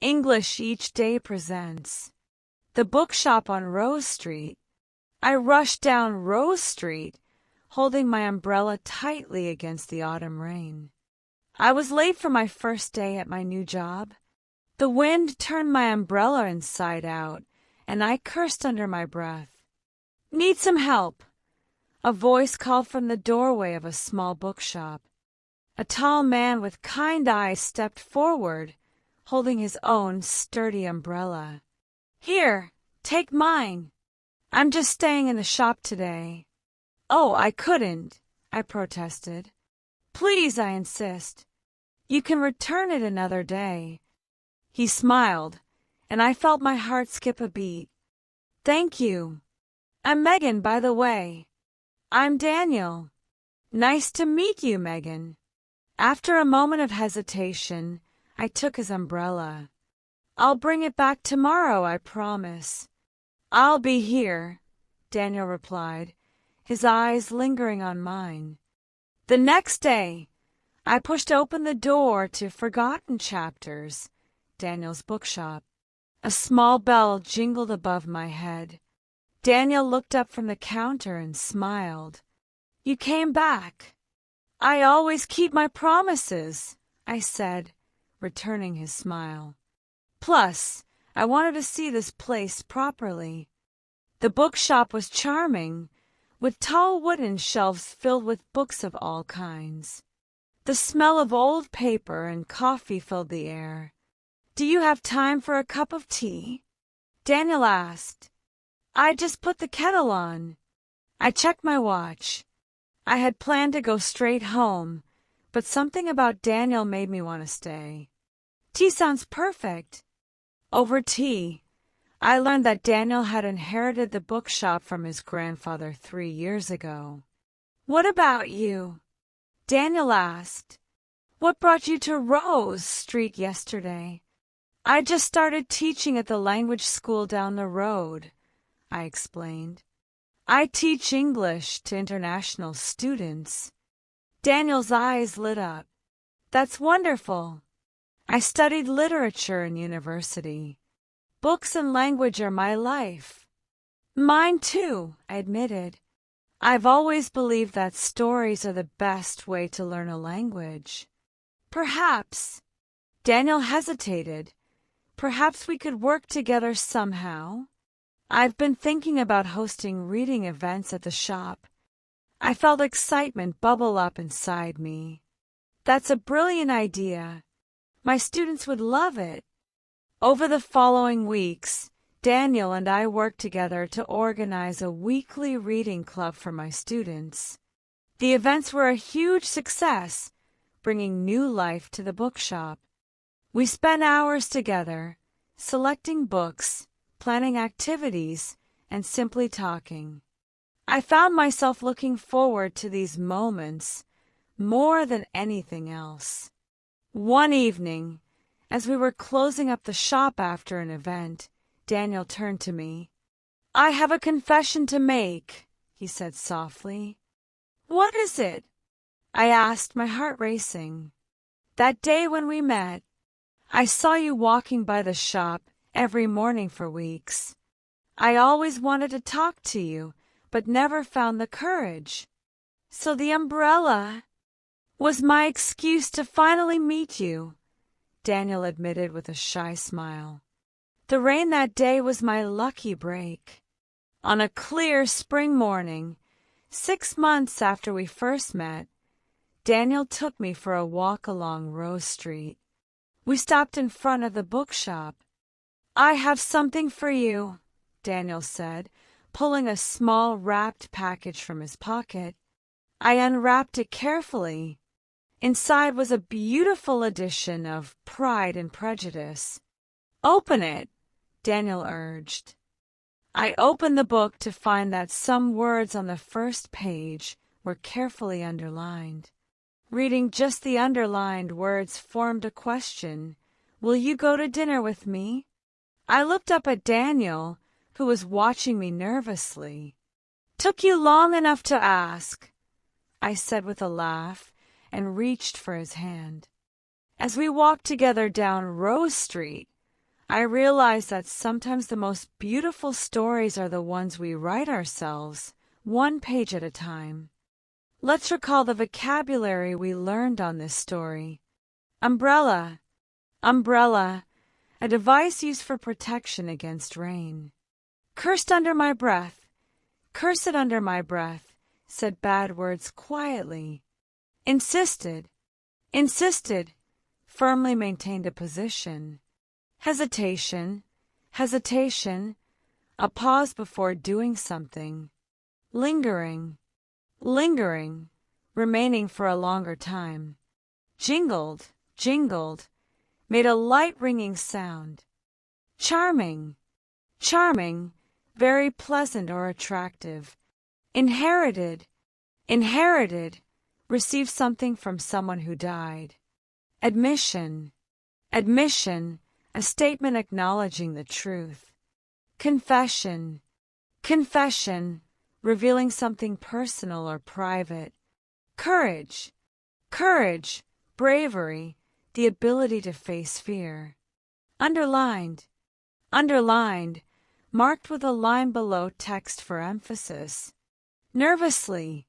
English Each Day presents The Bookshop on Rose Street. I rushed down Rose Street, holding my umbrella tightly against the autumn rain. I was late for my first day at my new job. The wind turned my umbrella inside out, and I cursed under my breath. "Need some help?" A voice called from the doorway of a small bookshop. A tall man with kind eyes stepped forward, holding his own sturdy umbrella. "Here, take mine. I'm just staying in the shop today." "Oh, I couldn't," I protested. "Please," I insist. "You can return it another day." He smiled, and I felt my heart skip a beat. "Thank you. I'm Megan, by the way." "I'm Daniel." "Nice to meet you, Megan." After a moment of hesitation, I took his umbrella. "I'll bring it back tomorrow, I promise." "I'll be here," Daniel replied, his eyes lingering on mine. The next day, I pushed open the door to Forgotten Chapters, Daniel's bookshop. A small bell jingled above my head. Daniel looked up from the counter and smiled. "You came back." "I always keep my promises," I said, returning his smile. "Plus, I wanted to see this place properly." The bookshop was charming, with tall wooden shelves filled with books of all kinds. The smell of old paper and coffee filled the air. "Do you have time for a cup of tea?" Daniel asked. "I just put the kettle on." I checked my watch. I had planned to go straight home, but something about Daniel made me want to stay. "Tea sounds perfect." Over tea, I learned that Daniel had inherited the bookshop from his grandfather 3 years ago. "What about you?" Daniel asked. "What brought you to Rose Street yesterday?" "I just started teaching at the language school down the road," I explained. "I teach English to international students." Daniel's eyes lit up. "That's wonderful. I studied literature in university. Books and language are my life." "Mine too," I admitted. "I've always believed that stories are the best way to learn a language." "Perhaps." Daniel hesitated. "Perhaps we could work together somehow. I've been thinking about hosting reading events at the shop." I felt excitement bubble up inside me. "That's a brilliant idea. My students would love it." Over the following weeks, Daniel and I worked together to organize a weekly reading club for my students. The events were a huge success, bringing new life to the bookshop. We spent hours together, selecting books, planning activities, and simply talking. I found myself looking forward to these moments more than anything else. One evening, as we were closing up the shop after an event, Daniel turned to me. "I have a confession to make," he said softly. "What is it?" I asked, my heart racing. "That day when we met, I saw you walking by the shop every morning for weeks. I always wanted to talk to you, but never found the courage. So the umbrella was my excuse to finally meet you," Daniel admitted with a shy smile. "The rain that day was my lucky break." On a clear spring morning, 6 months after we first met, Daniel took me for a walk along Rose Street. We stopped in front of the bookshop. "I have something for you," Daniel said, pulling a small wrapped package from his pocket. I unwrapped it carefully. Inside was a beautiful edition of Pride and Prejudice. "Open it," Daniel urged. I opened the book to find that some words on the first page were carefully underlined. Reading just the underlined words formed a question. "Will you go to dinner with me?" I looked up at Daniel, who was watching me nervously. "Took you long enough to ask," I said with a laugh, and reached for his hand. As we walked together down Rose Street, I realized that sometimes the most beautiful stories are the ones we write ourselves, one page at a time. Let's recall the vocabulary we learned on this story. Umbrella. Umbrella, a device used for protection against rain. Cursed under my breath. Curse it under my breath, said bad words quietly. Insisted. Insisted, firmly maintained a position. Hesitation. Hesitation, a pause before doing something. Lingering. Lingering, remaining for a longer time. Jingled. Jingled, made a light ringing sound. Charming. Charming, very pleasant or attractive. Inherited. Inherited, received something from someone who died. Admission. Admission, a statement acknowledging the truth. Confession. Confession, revealing something personal or private. Courage. Courage, bravery, the ability to face fear. Underlined. Underlined, marked with a line below text for emphasis. Nervously.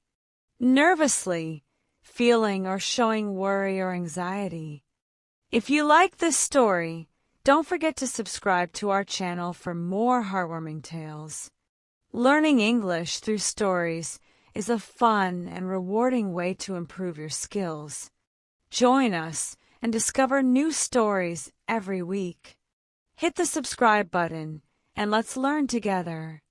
Nervously, feeling or showing worry or anxiety. If you like this story, don't forget to subscribe to our channel for more heartwarming tales. Learning English through stories is a fun and rewarding way to improve your skills. Join us and discover new stories every week. Hit the subscribe button and let's learn together.